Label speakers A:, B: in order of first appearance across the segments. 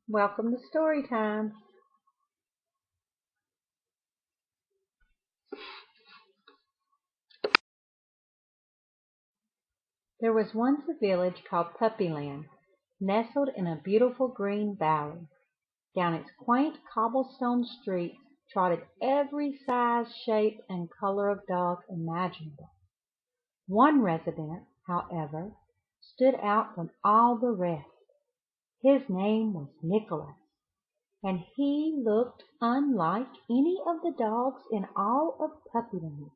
A: Welcome to story time. There was once a village called Puppyland, nestled in a beautiful green valley. Down its quaint cobblestone streets trotted every size, shape, and color of dog imaginable. One resident, however, stood out from all the rest. His name was Nicholas, and he looked unlike any of the dogs in all of Puppyland.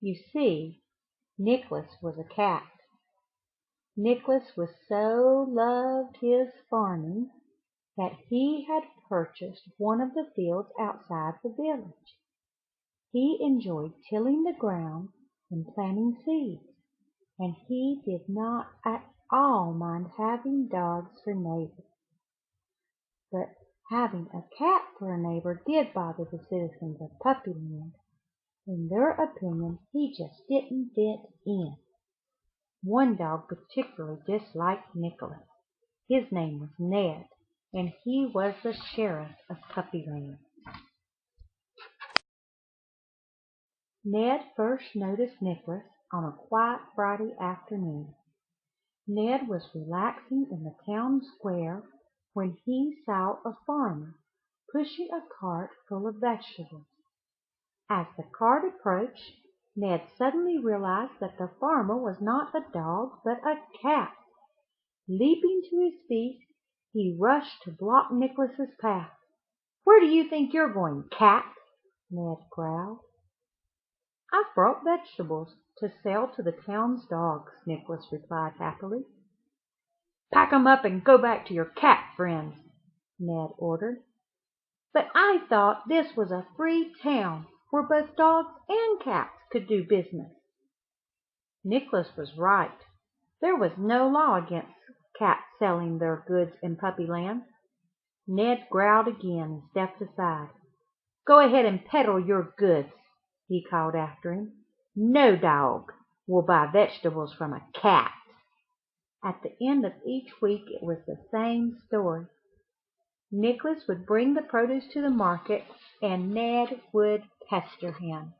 A: You see, Nicholas was a cat. Nicholas was so loved his farming that he had purchased one of the fields outside the village. He enjoyed tilling the ground and planting seeds, and he did not at all mind having dogs for neighbors. But having a cat for a neighbor did bother the citizens of Puppyland. In their opinion, he just didn't fit in. One dog particularly disliked Nicholas. His name was Ned, and he was the sheriff of Puppyland. Ned first noticed Nicholas on a quiet Friday afternoon. Ned was relaxing in the town square when he saw a farmer pushing a cart full of vegetables. As the cart approached, Ned suddenly realized that the farmer was not a dog but a cat. Leaping to his feet, he rushed to block Nicholas's path. "Where do you think you're going, cat?" Ned growled. "I've brought vegetables to sell to the town's dogs," Nicholas replied happily. "Pack 'em up and go back to your cat friends," Ned ordered. "But I thought this was a free town where both dogs and cats could do business." Nicholas was right. There was no law against cats selling their goods in Puppyland. Ned growled again and stepped aside. "Go ahead and peddle your goods," he called after him. "No dog will buy vegetables from a cat." At the end of each week it was the same story. Nicholas would bring the produce to the market, and Ned would pester him.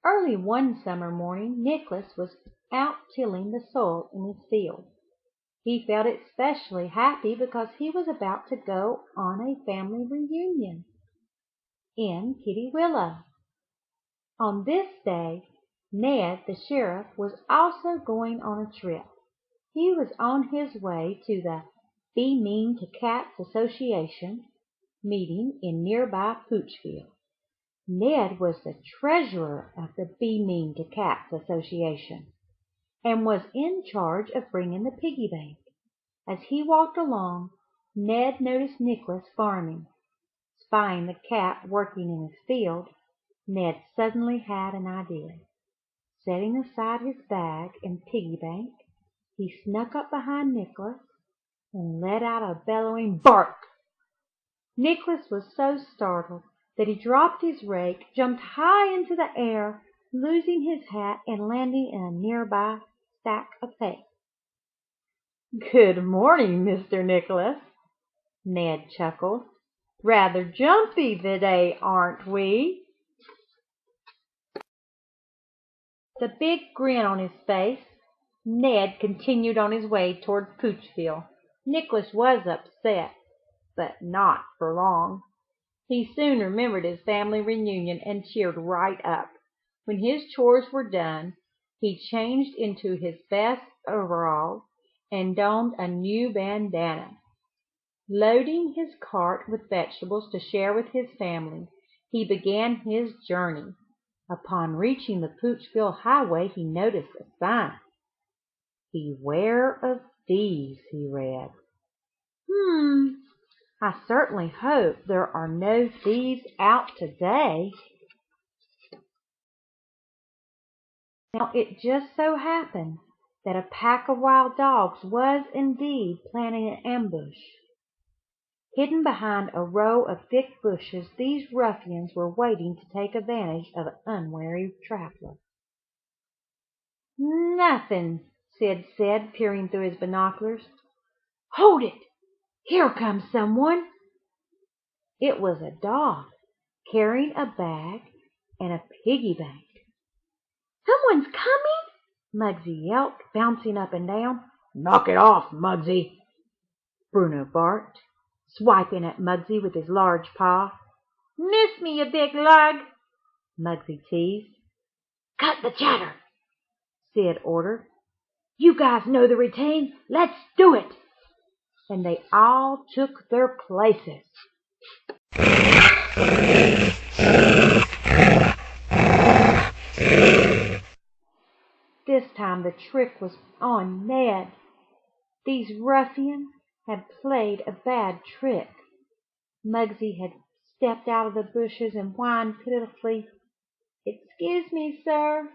A: Early one summer morning Nicholas was out tilling the soil in his field. He felt especially happy because he was about to go on a family reunion in Kitty Willow. On this day, Ned, the sheriff, was also going on a trip. He was on his way to the Be Mean to Cats Association meeting in nearby Poochville. Ned was the treasurer of the Be Mean to Cats Association and was in charge of bringing the piggy bank. As he walked along, Ned noticed Nicholas farming. Spying the cat working in his field, Ned suddenly had an idea. Setting aside his bag and piggy bank, he snuck up behind Nicholas and let out a bellowing bark. Nicholas was so startled that he dropped his rake, jumped high into the air, losing his hat and landing in a nearby stack of hay. "Good morning, Mr. Nicholas," Ned chuckled. "Rather jumpy today, aren't we?" The big grin on his face, Ned continued on his way toward Poochville. Nicholas was upset, but not for long. He soon remembered his family reunion and cheered right up. When his chores were done, he changed into his best overalls and donned a new bandana. Loading his cart with vegetables to share with his family, he began his journey. Upon reaching the Poochville highway he noticed a sign. "Beware of thieves," he read. I certainly hope there are no thieves out today." Now it just so happened that a pack of wild dogs was indeed planning an ambush. Hidden behind a row of thick bushes, these ruffians were waiting to take advantage of an unwary traveler. "Nothing," Sid said, peering through his binoculars. Hold it! Here comes someone!" It was a dog, carrying a bag and a piggy bank. "Someone's coming!" Muggsy yelped, bouncing up and down. "Knock it off, Muggsy!" Bruno barked, swiping at Muggsy with his large paw. "Miss me, you big lug!" Muggsy teased. "Cut the chatter!" Sid ordered. "You guys know the routine. Let's do it!" And they all took their places. This time the trick was on Ned. These ruffians had played a bad trick. Muggsy had stepped out of the bushes and whined pitifully, "Excuse me, sir.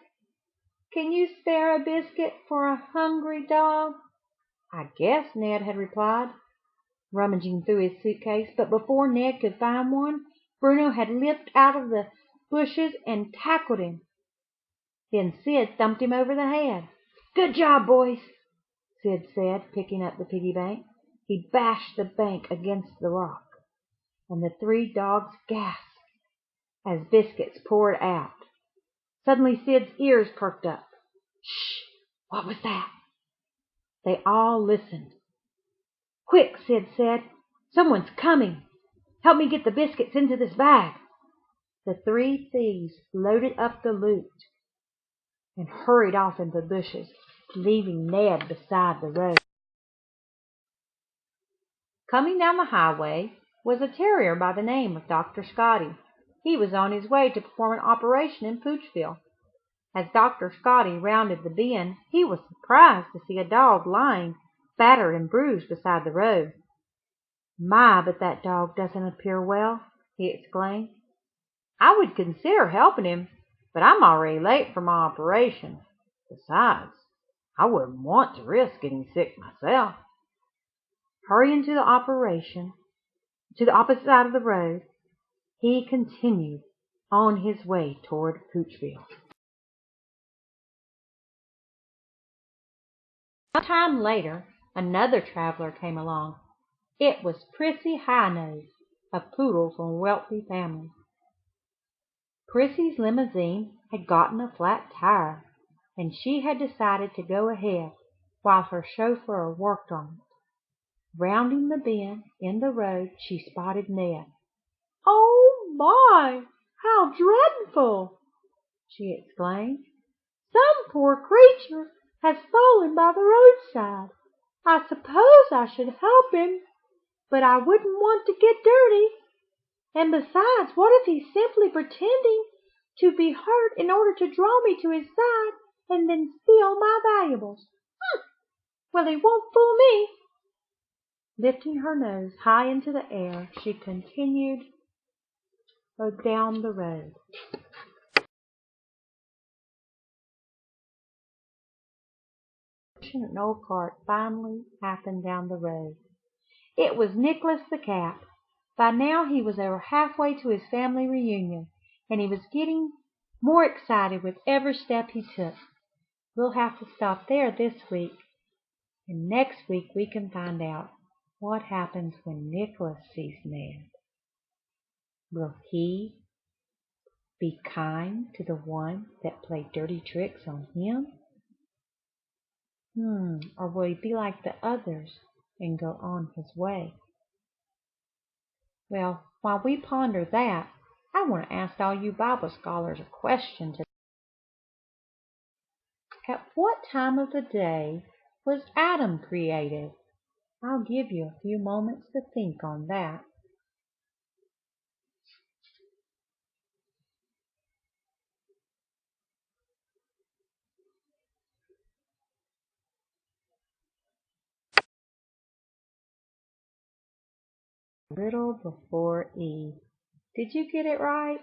A: Can you spare a biscuit for a hungry dog?" "I guess," Ned had replied, rummaging through his suitcase. But before Ned could find one, Bruno had leaped out of the bushes and tackled him. Then Sid thumped him over the head. "Good job, boys," Sid said, picking up the piggy bank. He bashed the bank against the rock, and the three dogs gasped as biscuits poured out. Suddenly Sid's ears perked up. "Shh! What was that?" They all listened. "Quick," Sid said. "Someone's coming. Help me get the biscuits into this bag." The three thieves loaded up the loot and hurried off into the bushes, leaving Ned beside the road. Coming down the highway was a terrier by the name of Dr. Scotty. He was on his way to perform an operation in Poochville. As Dr. Scotty rounded the bend, he was surprised to see a dog lying battered and bruised beside the road. "My, but that dog doesn't appear well," he exclaimed. "I would consider helping him, but I'm already late for my operation. Besides, I wouldn't want to risk getting sick myself." Hurrying to the opposite side of the road, he continued on his way toward Poochville. Some time later, another traveler came along. It was Prissy Highnose, a poodle from a wealthy family. Prissy's limousine had gotten a flat tire, and she had decided to go ahead while her chauffeur worked on it. Rounding the bend in the road, she spotted Ned. "Oh, my! How dreadful!" she exclaimed. "Some poor creature has fallen by the roadside. I suppose I should help him, but I wouldn't want to get dirty. And besides, what if he's simply pretending to be hurt in order to draw me to his side and then steal my valuables? Well, he won't fool me." Lifting her nose high into the air, she continued down the road. An old cart finally happened down the road. It was Nicholas the cat. By now he was over halfway to his family reunion, and he was getting more excited with every step he took. We'll have to stop there this week, and next week we can find out what happens when Nicholas sees Ned. Will he be kind to the one that played dirty tricks on him? Or will he be like the others and go on his way? Well, while we ponder that, I want to ask all you Bible scholars a question today. At what time of the day was Adam created? I'll give you a few moments to think on that. A little before Eve. Did you get it right?